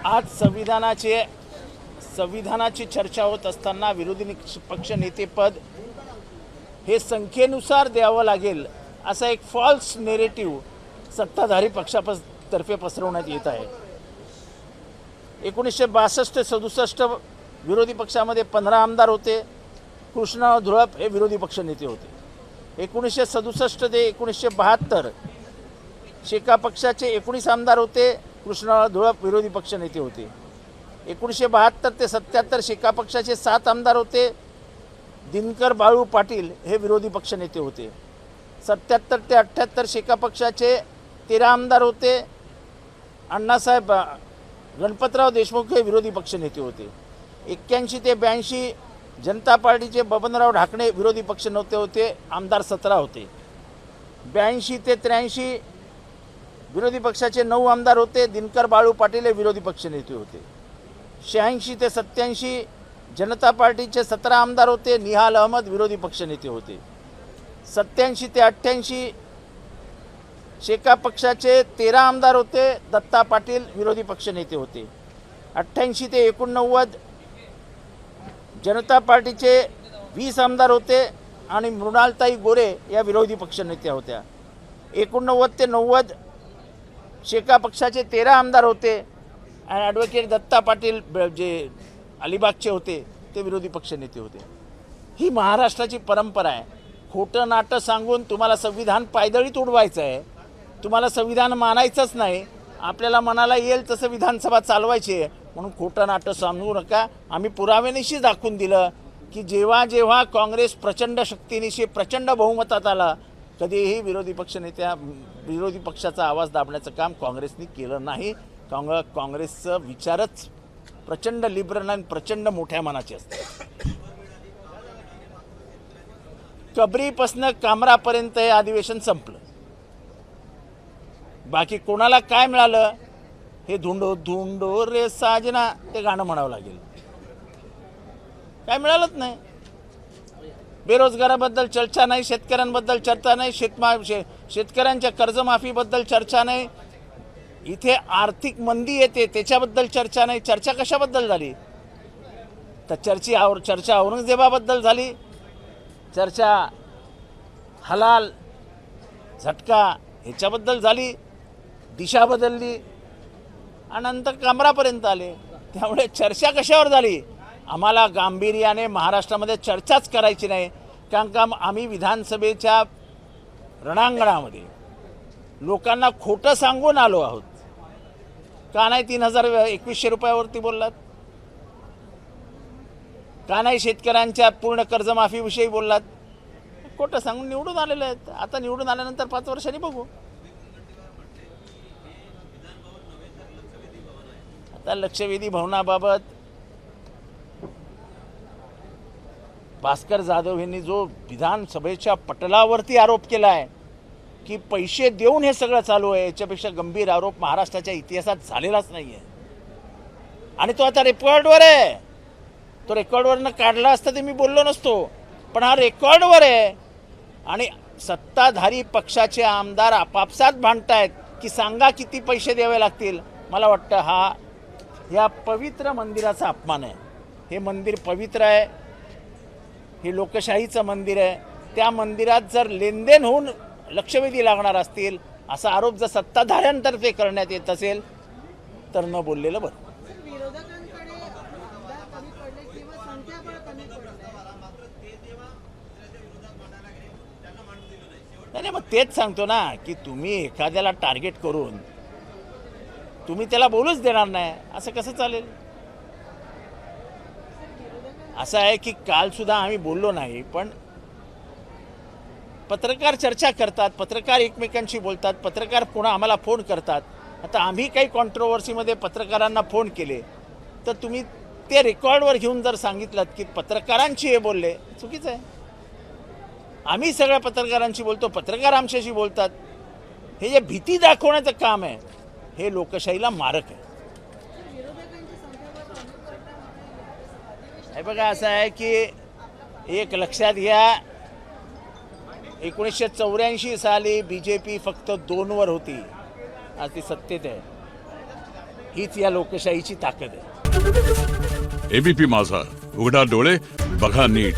आज संविधानाची चर्चा होत असताना विरोधी पक्ष नेतेपद हे संख्येनुसार द्यावं लागेल असा एक फॉल्स नेरेटिव्ह सत्ताधारी पक्षातर्फे पसरवण्यात येत आहे। 1962-67 विरोधी पक्षामध्ये 15 आमदार होते। कृष्णराव धुळप हे विरोधी पक्ष नेते होते। 1967 ते 1972 शेका पक्षाचे 19 आमदार होते। कृष्णराव धुळप विरोधी पक्ष नेते होते। 1972 ते 77 शेका पक्षाचे 7 आमदार होते। दिनकर बाळू पाटील हे विरोधी पक्ष नेते होते। 77 ते 78 शेका पक्षाचे 13 आमदार होते। अण्णासाहेब गणपतराव देशमुख हे विरोधी पक्ष नेते होते। 81 ते 82 जनता पार्टीचे बबनराव ढाकणे विरोधी पक्ष नेते होते। आमदार 17 होते। 82 ते 83 विरोधी पक्षाचे 9 आमदार होते। दिनकर बाळू पाटील हे विरोधी पक्ष नेते होते। 86 ते 87 जनता पार्टीचे 17 आमदार होते। निहाल अहमद विरोधी पक्ष नेते होते। 87 ते 88 शेका पक्षाचे 13 आमदार होते। दत्ता पाटील विरोधी पक्ष नेते होते। 88 ते 89 जनता पार्टीचे 20 आमदार होते आणि मृणालताई गोरे या विरोधी पक्ष नेत्या होत्या। 89 ते 90 शेका पक्षाचे 13 आमदार होते आणि ॲडव्होकेट दत्ता पाटील जे अलिबागचे होते ते विरोधी पक्ष नेते होते। ही महाराष्ट्राची परंपरा आहे। खोटं नाटं सांगून तुम्हाला संविधान पायदळीत उडवायचं आहे, तुम्हाला संविधान मानायचंच नाही, आपल्याला मनाला येईल तसं विधानसभा चालवायची आहे म्हणून खोटं नाटं सांगू नका। आम्ही पुराव्यानिशी दाखवून दिलं की जेव्हा जेव्हा काँग्रेस प्रचंड शक्तीनिशी प्रचंड बहुमतात आला कधीही विरोधी पक्षाचा आवाज दाबण्याचं काम काँग्रेसने केलं नाही। काँग्रेसचं विचारच प्रचंड लिबरल आणि प्रचंड मोठ्या मनाचे असतात। कबरीपासनं कामरापर्यंत हे अधिवेशन संपलं। बाकी कोणाला काय मिळालं हे धुंडो धुंडो रे साजना ते गाणं म्हणावं लागेल। काय मिळालंच नाही। बेरोजगाराबद्दल चर्चा नाही, शेतकऱ्यांबद्दल चर्चा नाही, शेतकऱ्यांच्या कर्जमाफीबद्दल चर्चा नाही, इथे आर्थिक मंदी येते त्याच्याबद्दल चर्चा नाही। चर्चा कशाबद्दल झाली तर चर्चा औरंगजेबाबद्दल झाली, चर्चा हलाल झटका ह्याच्याबद्दल झाली, दिशा बदलली आणि नंतर कमरापर्यंत आले। त्यामुळे चर्चा कशावर झाली आम्हाला गांभीर्याने महाराष्ट्रामध्ये चर्चाच करायची नाही, कारण का आम्ही विधानसभेच्या रणांगणामध्ये लोकांना खोटं सांगून आलो आहोत। का नाही 3100 रुपयावरती बोललात? का नाही शेतकऱ्यांच्या पूर्ण कर्जमाफीविषयी बोललात? खोटं सांगून निवडून आलेले आहेत। आता निवडून आल्यानंतर 5 वर्षांनी बघू। आता लक्षवेधी भवनाबाबत भास्कर जाधव यांनी जो विधानसभेच्या पटलावरती आरोप केला आहे की पैसे देऊन हे सगळं चालू आहे, याच्यापेक्षा गंभीर आरोप महाराष्ट्राच्या इतिहासात झालेलाच नाही आहे। आणि तो आता रेकॉर्डवर आहे। तो रेकॉर्डवरनं काढला असता ते मी बोललो नसतो, पण हा रेकॉर्डवर आहे। आणि सत्ताधारी पक्षाचे आमदार आपापसात भांडतायत की सांगा किती पैसे द्यावे लागतील। मला वाटतं या पवित्र मंदिराचा अपमान आहे। हे मंदिर पवित्र आहे, हे लोकशाहीचं मंदिर आहे। त्या मंदिरात जर लेनदेन होऊन लक्षवेधी लागणार असतील असा आरोप जर सत्ताधाऱ्यांतर्फे करण्यात येत असेल तर न बोललेलं बरं। नाही मग तेच सांगतो ना की तुम्ही एखाद्याला टार्गेट करून तुम्ही त्याला बोलूच देणार नाही असं कसं चालेल? असं आहे की काल सुद्धा आम्ही बोललो नाही, पण पत्रकार चर्चा करतात, पत्रकार एकमेकांशी बोलतात, पत्रकार पुन्हा आम्हाला फोन करतात। आता आम्ही काही कॉन्ट्रोवर्सीमध्ये पत्रकारांना फोन केले तर तुम्ही ते रेकॉर्डवर घेऊन जर सांगितलं की पत्रकारांशी हे बोलले, चुकीचं आहे। आम्ही सगळ्या पत्रकारांशी बोलतो, पत्रकार आमच्याशी बोलतात। हे जे भीती दाखवण्याचं काम आहे हे लोकशाहीला मारक आहे। हे बघा असं आहे की एक लक्षात घ्या, 1984 साली BJP फक्त 2 वर होती, आज ती सत्तेत आहे। हीच या लोकशाहीची ताकद आहे. एबीपी माझा, उघडा डोळे बघा नीट.